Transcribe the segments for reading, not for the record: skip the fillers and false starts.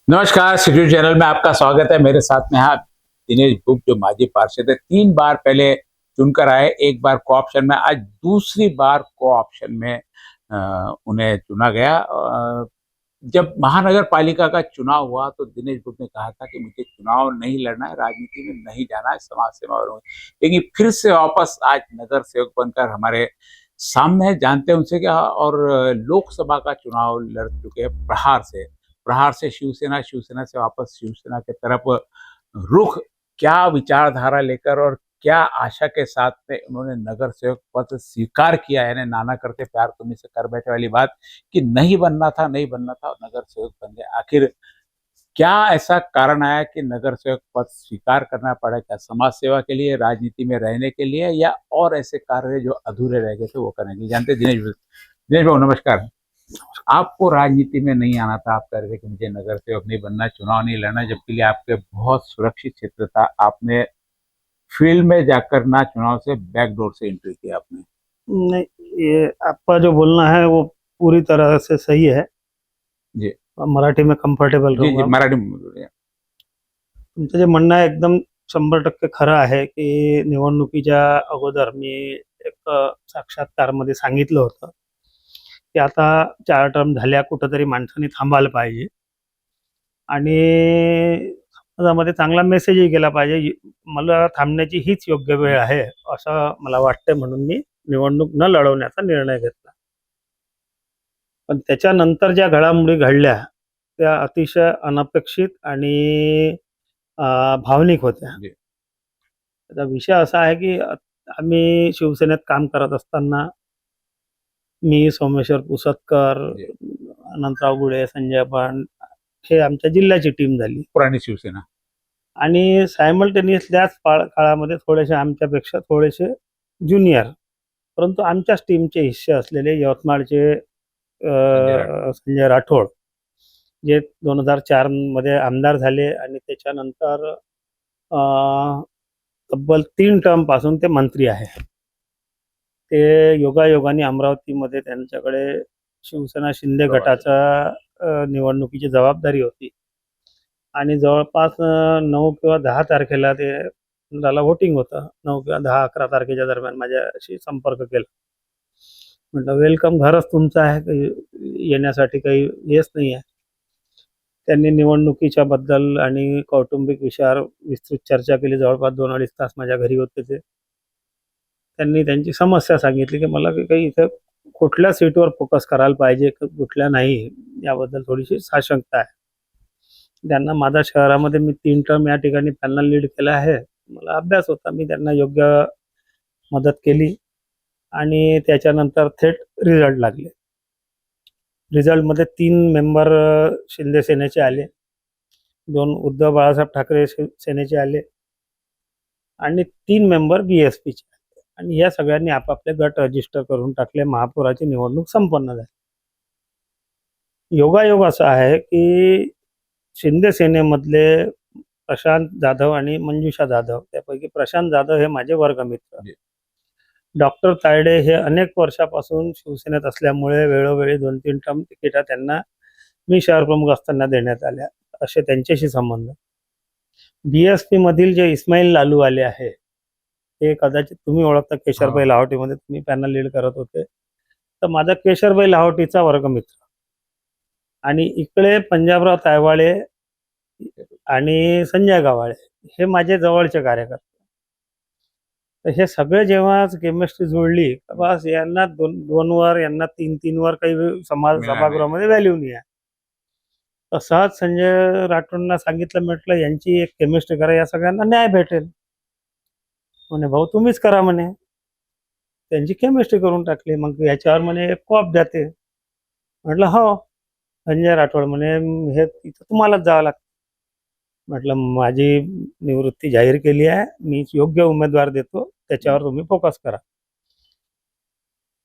नमस्कार, city channel में आपका स्वागत है। मेरे साथ में हैं दिनेश बुक, जो माजी पार्षद है। 3 बार पहले चुनकर आए, 1 बार को-ऑप्शन में, आज दूसरी बार को-ऑप्शन में उन्हें चुना गया। जब महानगर पालिका का चुनाव हुआ तो दिनेश बुक ने कहा था कि मुझे चुनाव नहीं लड़ना है, राजनीति में नहीं जाना है, समाज सेवा और लेकिन फिर से वापस आज नगर सेवक बनकर हमारे सामने हैं। जानते हैं उनसे क्या। और लोकसभा का चुनाव लड़ चुके हैं प्रहार से शिवसेना, शिवसेना से वापस शिवसेना की तरफ रुख, क्या विचारधारा लेकर और क्या आशा के साथ में उन्होंने नगर सेवक पद स्वीकार किया, यानी नाना करते प्यार तुम्हीं से कर बैठे वाली बात, कि नहीं बनना था, नहीं बनना था और नगर सेवक बन गए। आखिर क्या ऐसा कारण आया कि नगर सेवक पद स्वीकार करना पड़ा? क्या समाज सेवा के लिए, राजनीति में रहने के लिए, या और ऐसे कार्य जो अधूरे रह गए थे वो करने के लिए? जानते हैं दिनेश बाबू, नमस्कार। आपको राजनीति में नहीं आना था, आप कह रहे थे कि मुझे नगर सेवक नहीं बनना, चुनाव नहीं लड़ना, जबकि लिए आपके बहुत सुरक्षित क्षेत्र था। आपने फील्ड में जाकर ना चुनाव से बैकडोर से एंट्री की आपने। नहीं, ये आपका जो बोलना है वो पूरी तरह से सही है। जी मराठी में कम्फर्टेबल जी जी, रहूंगा। मराठी में बोलूया. तुमचं जे म्हणणं आहे एकदम 100% खरं आहे की निवडणुकीच्या अगोदर मी एक साक्षात्कारमध्ये सांगितलं होतं की आता 4 टर्म झाल्या, कुठंतरी माणसाने थांबायला पाहिजे आणि समाजामध्ये चांगला मेसेजही गेला पाहिजे. मला थांबण्याची हीच योग्य वेळ आहे असं मला वाटतं, म्हणून मी निवडणूक न लढवण्याचा निर्णय घेतला. पण त्याच्यानंतर ज्या घडामोडी घडल्या त्या अतिशय अनपेक्षित आणि भावनिक होत्या. जी. त्याचा विषय असा आहे की आम्ही शिवसेनेत काम करत असताना मी, सोमेश्वर पुसतकर, जी. अनंतराव गुळे, संजय पांड हे आमच्या जिल्ह्याची टीम झाली पुराणी शिवसेना. आणि सायमल्टेनियस त्याच काळामध्ये थोडेसे आमच्यापेक्षा थोडेसे ज्युनियर, परंतु आमच्याच टीमचे हिस्से असलेले यवतमाळचे संजय राठोड, जे 2004 मध्ये आमदार झाले आणि त्याच्यानंतर तब्बल 3 टर्म पासून ते मंत्री आहे. ते योगायोगाने अमरावतीमध्ये त्यांच्याकडे शिवसेना शिंदे गटाचा निवडणुकीची जबाबदारी होती आणि जवळपास 9 किंवा 10 तारखेला ते त्याला वोटिंग होतं. 9 किंवा 10-11 तारखेच्या दरम्यान माझ्याशी संपर्क केला. म्हटलं वेलकम, घरच तुमचं आहे, येण्यासाठी काही हेच नाही आहे. त्यांनी निवडणुकीच्या बद्दल आणि कौटुंबिक विषयावर विस्तृत चर्चा केली. जवळपास 2-2.5 तास माझ्या घरी होते ते. त्यांनी त्यांची समस्या सांगितली की मला काही इथं कुठल्या सीटवर फोकस करायला पाहिजे, कुठल्या नाही, याबद्दल थोडीशी साशंकता आहे. त्यांना माझ्या शहरामध्ये मी 3 टर्म या ठिकाणी त्यांना लीड केला आहे. मला अभ्यास होता, मी त्यांना योग्य मदत केली आणि त्याच्यानंतर थेट रिझल्ट लागले. रिझल्टमध्ये 3 मेंबर शिंदे सेनेचे आले, 2 उद्धव बाळासाहेब ठाकरे सेनेचे आले आणि 3 मेंबर BSPचे आले आणि या सगळ्यांनी आपापले गट रजिस्टर करून टाकले. महापौराची निवडणूक संपन्न झाली. योगायोग असा आहे की शिंदे सेनेमधले प्रशांत जाधव आणि मंजुषा जाधव, त्यापैकी प्रशांत जाधव हे माझे वर्गमित्र. डॉक्टर तायडे हे अनेक वर्षापासून शिवसेनेत असल्यामुळे वेळोवेळी 2-3 टर्म तिकिटा त्यांना मी शहर प्रमुख असताना देण्यात आल्या, असे त्यांच्याशी संबंध. BSP मधील जे इस्माईल लालू आले आहे, ते कदाचित तुम्ही ओळखता, केशरभाई लाहोटीमध्ये तुम्ही पॅनल लीड करत होते. तर माझा केशरभाई लाहोटीचा वर्गमित्र आणि इकडे पंजाबराव तायवाळे आणि संजय गव्हाळे हे माझे जवळचे कार्यकर्ते. तर हे सगळे जेव्हा केमिस्ट्री जुळली, बस यांना 2 वर, यांना 3 वर काही सभागृहामध्ये व्हॅल्यू नाही आहे. तसाच संजय राठोडना सांगितलं, म्हटलं यांची एक केमिस्ट्री करा, या सगळ्यांना न्याय भेटेल. म्हणे भाऊ तुम्हीच करा म्हणे. त्यांची केमिस्ट्री करून टाकली. मग याच्यावर म्हणे एक कॉप द्याते. म्हटलं हो. संजय राठोड म्हणे हे इथं तुम्हालाच जावं लागतं. म्हटलं माझी निवृत्ती जाहीर केली आहे, मी योग्य उमेदवार देतो, त्याच्यावर तुम्ही फोकस करा.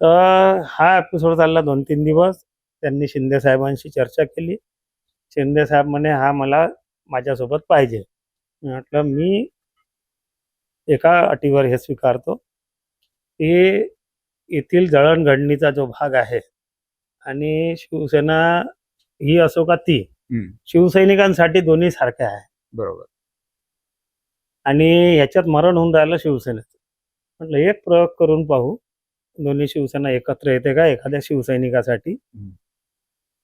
तर हा एपिसोड चालला 2-3 दिवस. त्यांनी शिंदे साहेबांशी चर्चा केली. शिंदे साहेब म्हणे हा मला माझ्यासोबत पाहिजे. म्हटलं मी एका अटीवर हे स्वीकारतो की येथील जळणघडणीचा जो भाग आहे आणि शिवसेना ही असो का ती, हम्म, शिवसैनिकांसाठी दोन्ही सारखे आहे बरोबर. आणि ह्याच्यात मरण होऊन राहिलं शिवसेनेचं. म्हटलं एक प्रयोग करून पाहू, दोन्ही शिवसेना एकत्र येते का एखाद्या शिवसैनिकासाठी. हम्म.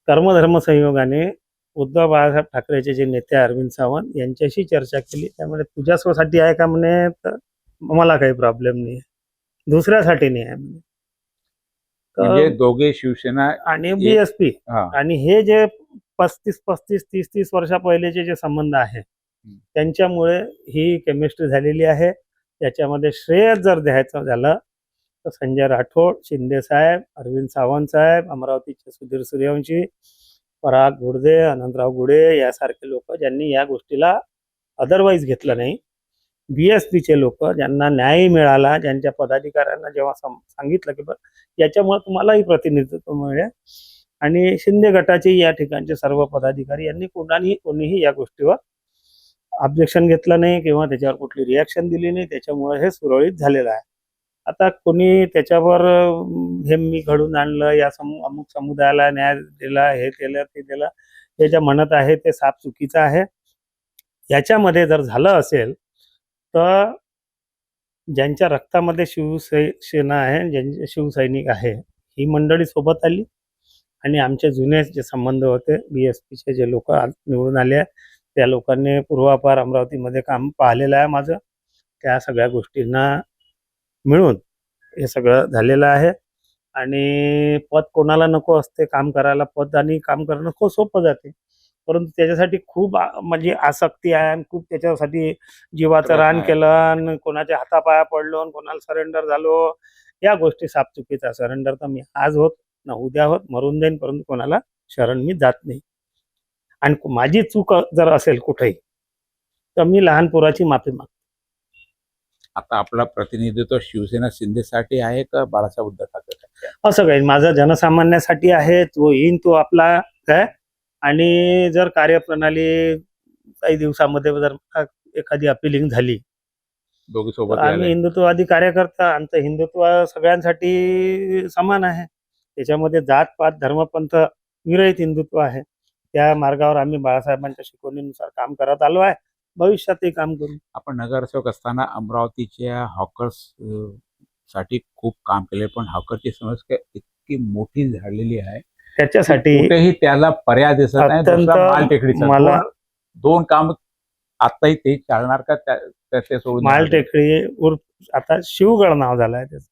कर्मधर्म संयोगाने उद्धव बाळासाहेब ठाकरेचे जे नेते अरविंद सावंत यांच्याशी चर्चा केली. त्यामुळे तुझ्यासाठी आहे का म्हणे, तर मला काही प्रॉब्लेम नाही, दुसऱ्यासाठी नाही आहे म्हणे. म्हणजे तर दोघे शिवसेना आणि बीएसपी हा आणि हे जे 35 30 वर्षा पहिलेचे जे संबंध आहे त्यांच्यामुळे ही केमिस्ट्री झालेली आहे. याच्यामध्ये श्रेय जर द्यायचं झालं तर संजय राठोड, शिंदे साहेब, अरविंद सावंत साहेब, अमरावतीचे सुधीर सूर्यवंशी, पराग गुडदे, अनंतराव गुडे यासारखे लोक ज्यांनी या गोष्टीला अदरवाईज घेतलं नाही. बीएसपीचे लोक ज्यांना न्याय मिळाला, ज्यांच्या पदाधिकाऱ्यांना जेव्हा सांगितलं की बघ याच्यामुळे तुम्हालाही प्रतिनिधित्व मिळेल, आणि शिंदे गटाचे या ठिकाणचे सर्व पदाधिकारी यांनी कोणीही या गोष्टीवर ऑब्जेक्शन घेतलं नाही किंवा त्याच्यावर कुठली रिॲक्शन दिली नाही. त्याच्यामुळे हे सुरळीत झालेलं आहे. आता कोणी त्याच्यावर हे मी घडून आणलं, या अमुक समुदायाला न्याय दिला, हे केलं ते दिलं, हे जे म्हणत आहे ते साफ चुकीचं आहे. याच्यामध्ये जर झालं असेल तर ज्यांच्या रक्तामध्ये शिवसेना आहे, ज्यांचे शिवसैनिक आहे, ही मंडळी सोबत आली आणि आमचे जुने जे संबंध होते बीएसपीचे जे लोक निवडून आले त्या लोकांनी पूर्वापार अमरावतीमध्ये काम पाहिलेलं आहे माझं. त्या सगळ्या गोष्टींना मिळून हे सगळं झालेलं आहे. आणि पद कोणाला नको असते काम करायला, पद आणि काम करणं खूप सोपं जाते, परंतु त्याच्यासाठी खूप म्हणजे आसक्ती आहे आणि खूप त्याच्यासाठी जीवाचं रान केलं आणि कोणाच्या हातापाया पडलो आणि कोणाला सरेंडर झालो. या गोष्टी साफ चुकीचा. सरेंडर तर मी आज होत ना उद्या होत, मरून जाईन, परंतु कोणाला शरण मी जात नाही. आणि माझी चूक जर असेल कुठेही तर मी लहान पोराची माफी मागतो. आता आपला प्रतिनिधित्व शिवसेना शिंदेसाठी आहे का बाळासाहेब उद्धव ठाकरे? असं काही माझा जनसामान्यासाठी आहे. तो येईन तो आपला काय. आणि जर कार्यप्रणाली काही दिवसामध्ये जर एखादी अपिलिंग झाली दोघे तर सोबत आम्ही हिंदुत्ववादी कार्यकर्ता, आमचं हिंदुत्व सगळ्यांसाठी समान आहे. त्याच्यामध्ये जात पात धर्मपंथ विरहित हिंदुत्व आहे. त्या मार्गावर आम्ही बाळासाहेबांच्या शिकवणीनुसार काम करत आलो आहे, भविष्यातही काम करू. आपण नगरसेवक असताना अमरावतीच्या हॉकर्स साठी खूप काम केले, पण हॉकरची समस्या इतकी मोठी झालेली आहे त्याच्यासाठी कुठेही त्याला पर्याय दिसत नाही. अत्यंत दुसरा माल टेकडीचा मला दोन काम आताही ते चालणार का? ते सोडून माल टेकडी उर्फ आता शिवगड नाव झालं आहे त्याचं.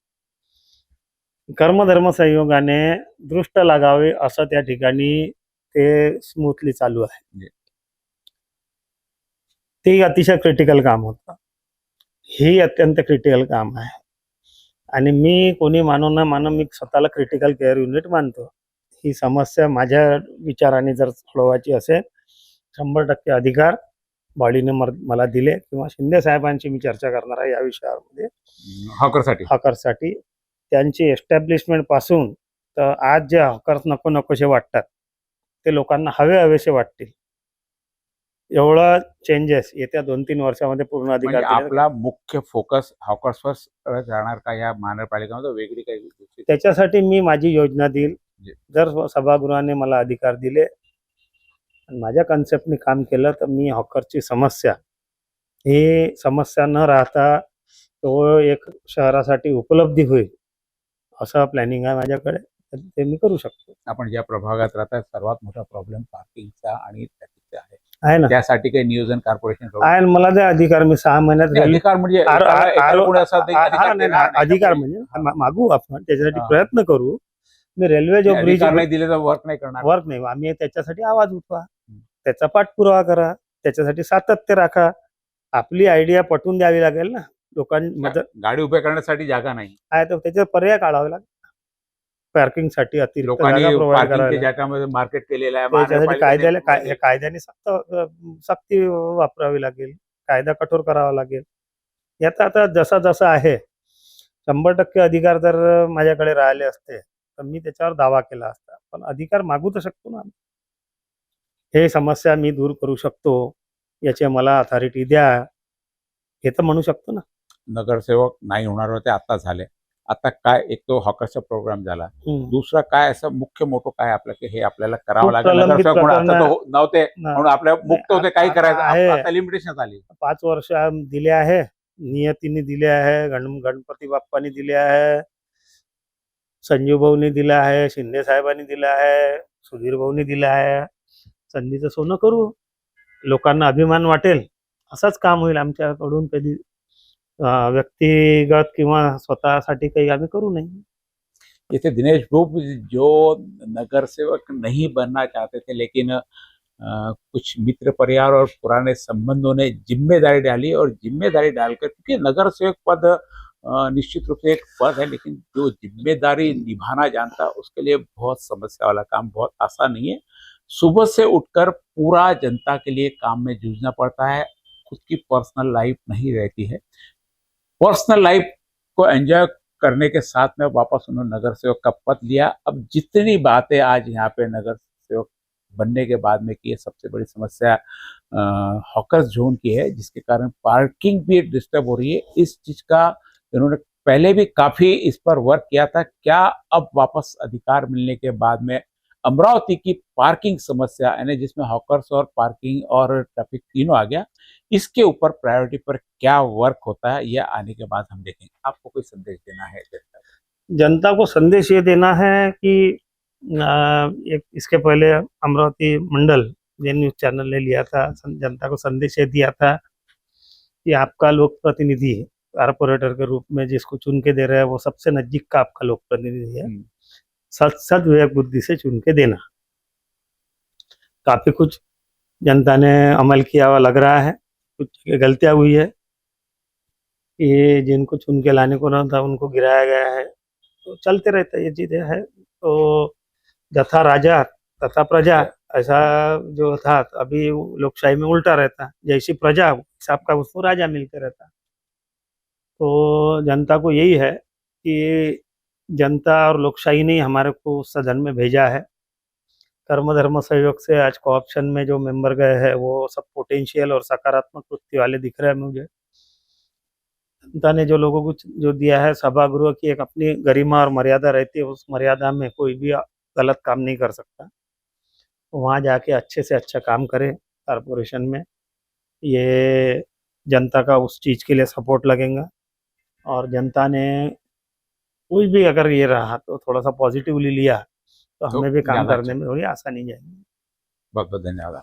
कर्मधर्म संयोगाने दृष्ट लागावे असं त्या ठिकाणी ते स्मूथली चालू आहे. ते अतिशय क्रिटिकल काम होतं. ही अत्यंत क्रिटिकल काम आहे आणि मी कोणी मानो ना मानो मी स्वतःला क्रिटिकल केअर युनिट मानतो. ही समस्या माझ्या विचाराने जर सोडवायची असेल 100% अधिकार बॉडीने मला दिले किंवा शिंदे साहेबांची मी चर्चा करणार आहे या विषयामध्ये. हॉकरसाठी त्यांची एस्टॅब्लिशमेंट पासून तर आज जे हॉकर्स नको नकोसे वाटतात ते लोकांना हवेसे वाटतील, एवढं चेंजेस येत्या 2-3 वर्षामध्ये पूर्ण अधिकार आपला मुख्य फोकस हॉकर्सवर राहणार का या महानगरपालिकेमध्ये वेगळी काही? त्याच्यासाठी मी माझी योजना देईल. जर सभागृहाने मला अधिकार दिले आणि माझ्या कन्सेप्टने काम केलं तर मी हॉकरची समस्या ही समस्या न राहता तो एक शहरासाठी उपलब्धी होईल असं प्लॅनिंग आहे माझ्याकडे. ते मी करू शकतो. आपण ज्या प्रभागात राहतात सर्वात मोठा प्रॉब्लेम पार्किंगचा आणि ट्रॅफिकचा आहे ना. त्यासाठी काही नियोजन कॉर्पोरेशन आहे मला ते अधिकार मी 6 महिन्यात अधिकार म्हणजे अधिकार म्हणजे मागू आपण त्याच्यासाठी प्रयत्न करू. मी रेल्वे जो ब्रिज नाही दिले तर वर्क नाही. आम्ही त्याच्यासाठी आवाज उठवा, त्याचा पाठपुरावा करा, त्याच्यासाठी सातत्य राखा. आपली आयडिया पटवून द्यावी लागेल ना लोकांमध्ये. गाडी उभ्या करण्यासाठी जागा नाही आहे तर त्याचे पर्याय काढावे लागेल. पार्किंगसाठी अतिरिक्त जागा प्रोव्हाइड करावी लागेल. मार्केट केलेलं आहे. त्याच्यासाठी कायद्याने सक्ती वापरावी लागेल, कायदा कठोर करावा लागेल. याचा आता जसा जसा आहे 100% अधिकार जर माझ्याकडे राहिले असते तर मी त्याच्यावर दावा केला असता. पण अधिकार मागू तर शकतो ना. हे समस्या मी दूर करू शकतो, याची मला अथॉरिटी द्या, हे तर म्हणू शकतो ना. नगरसेवक नाही होणार होते, आता झाले. आता काय एक तो हॉकरचा प्रोग्राम झाला, हम्म. दुसरा काय असं मुख्य मोठं काय आपलं की हे आपल्याला करावं खूप लागेल प्रलंबित नगरसेवक म्हणून? आता प्रकरणं तो नव्हते म्हणून आपल्या मुक्त होते काही आता करायचं, आहे. आता लिमिटेशन आली. 5 वर्ष दिले आहे, नियतीने दिले आहे, गणपती बाप्पानी दिले आहे, संजीव भाऊनी दिला आहे, शिंदे साहेबांनी दिला आहे, सुधीर भाऊनी दिला आहे. संधीचं सोनं करू, लोकांना अभिमान वाटेल असंच काम होईल आमच्याकडून. कधी व्यक्तिगत किंवा स्वतःसाठी काही आम्ही करू नये. जैसे दिनेश भूप जो नगर सेवक नहीं बनना चाहते थे, लेकिन कुछ मित्र परिवार और पुराने संबंधों ने जिम्मेदारी डाली, और जिम्मेदारी डालकर, क्योंकि नगर सेवक पद निश्चित रूप से एक पद है, लेकिन जो जिम्मेदारी निभाना जानता उसके लिए बहुत समस्या वाला काम, बहुत आसान नहीं है. सुबह से उठकर पूरा जनता के लिए काम में जूझना पड़ता है, खुद की पर्सनल लाइफ नहीं रहती है. पर्सनल लाइफ को एंजॉय करने के साथ में वापस उन्होंने नगर सेवक का पद लिया. अब जितनी बातें आज यहाँ पे नगर सेवक बनने के बाद में की है, सबसे बड़ी समस्या हॉकर्स जोन की है, जिसके कारण पार्किंग भी डिस्टर्ब हो रही है. इस चीज का इन्होंने पहले भी काफी इस पर वर्क किया था. क्या अब वापस अधिकार मिलने के बाद में अमरावती की पार्किंग समस्या, यानी जिसमें हॉकर्स और पार्किंग और ट्रैफिक तीनों आ गया, इसके ऊपर प्रायोरिटी पर क्या वर्क होता है, यह आने के बाद हम देखेंगे. आपको कोई संदेश देना है? जनता को संदेश ये देना है कि एक इसके पहले अमरावती मंडल जे न्यूज चैनल ने लिया था, जनता को संदेश ये दिया था कि आपका लोक प्रतिनिधि कारपोरेटर के रूप में जिसको चुन के दे रहे हैं वो सबसे नजदीक का आपका लोक प्रतिनिधि है. सद विवेक बुद्धि से चुन के देना. काफी कुछ जनता ने अमल किया हुआ लग रहा है, कुछ गलतियां हुई है. ये जिनको चुन के लाने को ना था उनको गिराया गया है, तो चलते रहता है ये चीजें है. तो जथा राजा तथा प्रजा, ऐसा जो था अभी लोकशाही में उल्टा रहता है, जैसी प्रजा हिसाब का उसको राजा मिलते रहता. तो जनता को यही है कि जनता और लोकशाही ने हमारे को सदन में भेजा है. कर्म धर्म सहयोग से आज कोऑप्शन में जो मेंबर गए हैं वो सब पोटेंशियल और सकारात्मक वृत्ति वाले दिख रहे हैं मुझे. जनता ने जो लोगों को जो दिया है, सभागृह की एक अपनी गरिमा और मर्यादा रहती है, उस मर्यादा में कोई भी गलत काम नहीं कर सकता. वहाँ जाके अच्छे से अच्छा काम करे कारपोरेशन में. ये जनता का उस चीज़ के लिए सपोर्ट लगेगा. और जनता ने कोई भी अगर ये रहा तो थोड़ा सा पॉजिटिवली लिया तो हमें भी काम ज्यादा करने में थोड़ी आसानी जाएगी. बहुत बहुत धन्यवाद.